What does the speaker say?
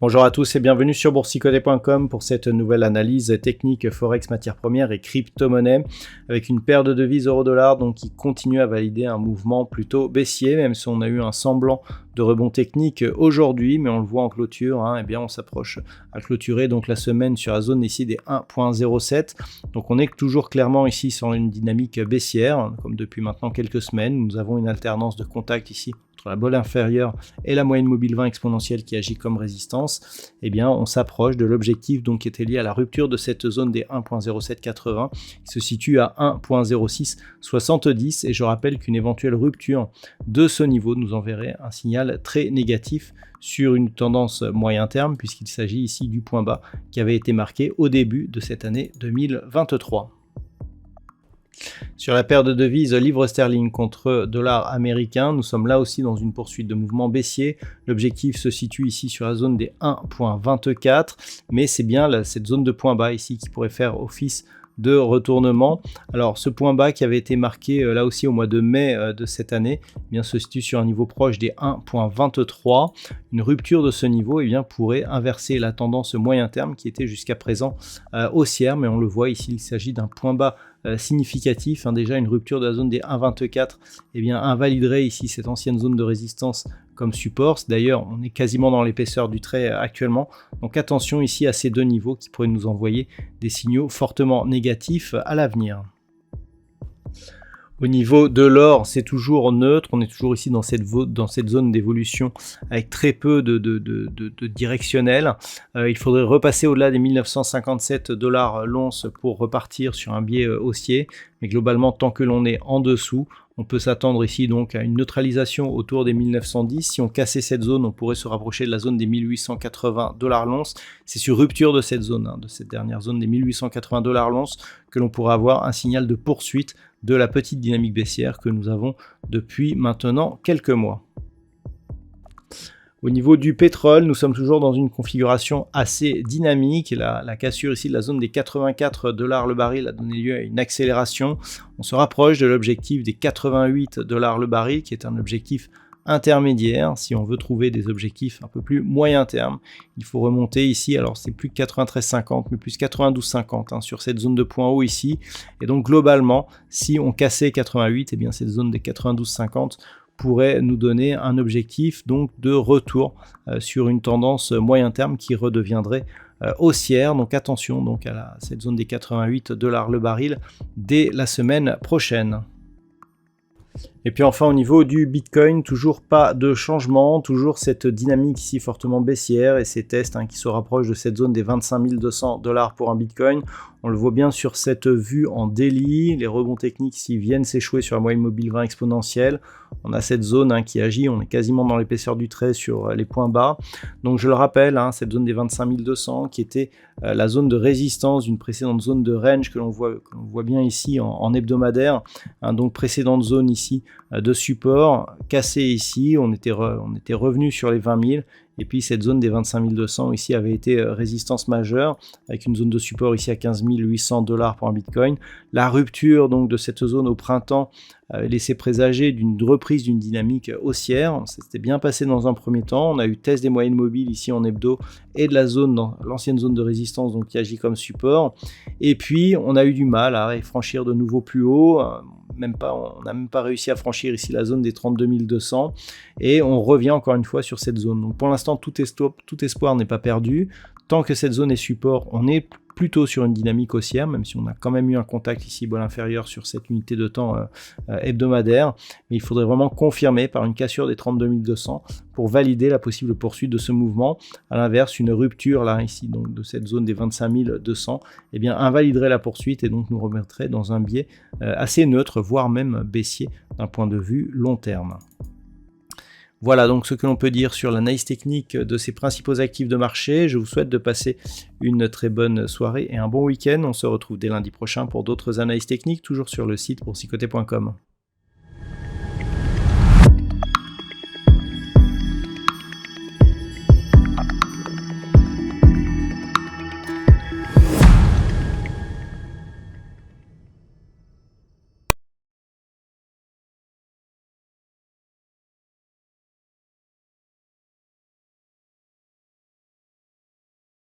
Bonjour à tous et bienvenue sur boursicoté.com pour cette nouvelle analyse technique Forex matières premières et crypto-monnaie avec une paire de devises euro-dollar donc qui continue à valider un mouvement plutôt baissier, même si on a eu un semblant de rebond technique aujourd'hui, mais on le voit en clôture, eh bien on s'approche à clôturer donc la semaine sur la zone ici des 1.07. Donc on est toujours clairement ici sur une dynamique baissière, comme depuis maintenant quelques semaines. Nous avons une alternance de contact ici entre la bolle inférieure et la moyenne mobile 20 exponentielle qui agit comme résistance. Eh bien on s'approche de l'objectif donc qui était lié à la rupture de cette zone des 1.0780 qui se situe à 1.0670, et je rappelle qu'une éventuelle rupture de ce niveau nous enverrait un signal très négatif sur une tendance moyen terme, puisqu'il s'agit ici du point bas qui avait été marqué au début de cette année 2023. Sur la paire de devises livre sterling contre dollar américain, nous sommes là aussi dans une poursuite de mouvement baissier. L'objectif se situe ici sur la zone des 1.24, mais c'est bien cette zone de point bas ici qui pourrait faire office de retournement. Alors ce point bas qui avait été marqué là aussi au mois de mai de cette année, bien se situe sur un niveau proche des 1.23. Une rupture de ce niveau pourrait inverser la tendance moyen terme qui était jusqu'à présent haussière, mais on le voit ici, il s'agit d'un point bas significatif. Déjà une rupture de la zone des 1.24 invaliderait ici cette ancienne zone de résistance comme support. D'ailleurs on est quasiment dans l'épaisseur du trait actuellement, donc attention ici à ces deux niveaux qui pourraient nous envoyer des signaux fortement négatifs à l'avenir. Au niveau de l'or, c'est toujours neutre, on est toujours ici dans cette zone d'évolution avec très peu de directionnel. Il faudrait repasser au-delà des 1957 $ l'once pour repartir sur un biais haussier, mais globalement tant que l'on est en dessous, on peut s'attendre ici donc à une neutralisation autour des 1910. Si on cassait cette zone, on pourrait se rapprocher de la zone des 1880 $ l'once. C'est sur rupture de cette zone, de cette dernière zone des 1880 $ l'once, que l'on pourra avoir un signal de poursuite de la petite dynamique baissière que nous avons depuis maintenant quelques mois. Au niveau du pétrole, nous sommes toujours dans une configuration assez dynamique. La cassure ici de la zone des 84 $ le baril a donné lieu à une accélération. On se rapproche de l'objectif des 88 $ le baril, qui est un objectif intermédiaire. Si on veut trouver des objectifs un peu plus moyen terme, il faut remonter ici, alors c'est plus 93,50 mais plus 92,50 sur cette zone de point haut ici, et donc globalement si on cassait 88, cette zone des 92,50 pourrait nous donner un objectif donc de retour sur une tendance moyen terme qui redeviendrait haussière. Donc attention donc à cette zone des 88 $ le baril dès la semaine prochaine. Et puis enfin au niveau du Bitcoin, toujours pas de changement, toujours cette dynamique ici fortement baissière et ces tests qui se rapprochent de cette zone des 25 200 $ pour un Bitcoin. On le voit bien sur cette vue en daily, les rebonds techniques ici viennent s'échouer sur la moyenne mobile 20 exponentielle. On a cette zone qui agit, on est quasiment dans l'épaisseur du trait sur les points bas. Donc je le rappelle, cette zone des 25 200 qui était la zone de résistance d'une précédente zone de range que l'on voit bien ici en hebdomadaire. Donc précédente zone ici de support, cassé ici, on était revenu sur les 20 000. Et puis cette zone des 25 200 ici avait été résistance majeure avec une zone de support ici à 15 800 $ pour un Bitcoin. La rupture donc de cette zone au printemps avait laissé présager d'une reprise d'une dynamique haussière. C'était bien passé dans un premier temps. On a eu test des moyennes mobiles ici en hebdo et de la zone dans l'ancienne zone de résistance donc qui agit comme support. Et puis on a eu du mal à franchir de nouveau plus haut. On n'a même pas réussi à franchir ici la zone des 32 200 et on revient encore une fois sur cette zone. Donc pour l'instant tout espoir n'est pas perdu. Tant que cette zone est support, on est plutôt sur une dynamique haussière, même si on a quand même eu un contact ici bolle inférieure sur cette unité de temps hebdomadaire. Mais il faudrait vraiment confirmer par une cassure des 32 200 pour valider la possible poursuite de ce mouvement. À l'inverse, une rupture là ici donc de cette zone des 25 200 invaliderait la poursuite et donc nous remettrait dans un biais assez neutre, voire même baissier d'un point de vue long terme. Voilà donc ce que l'on peut dire sur l'analyse technique de ces principaux actifs de marché. Je vous souhaite de passer une très bonne soirée et un bon week-end. On se retrouve dès lundi prochain pour d'autres analyses techniques, toujours sur le site boursicoté.com.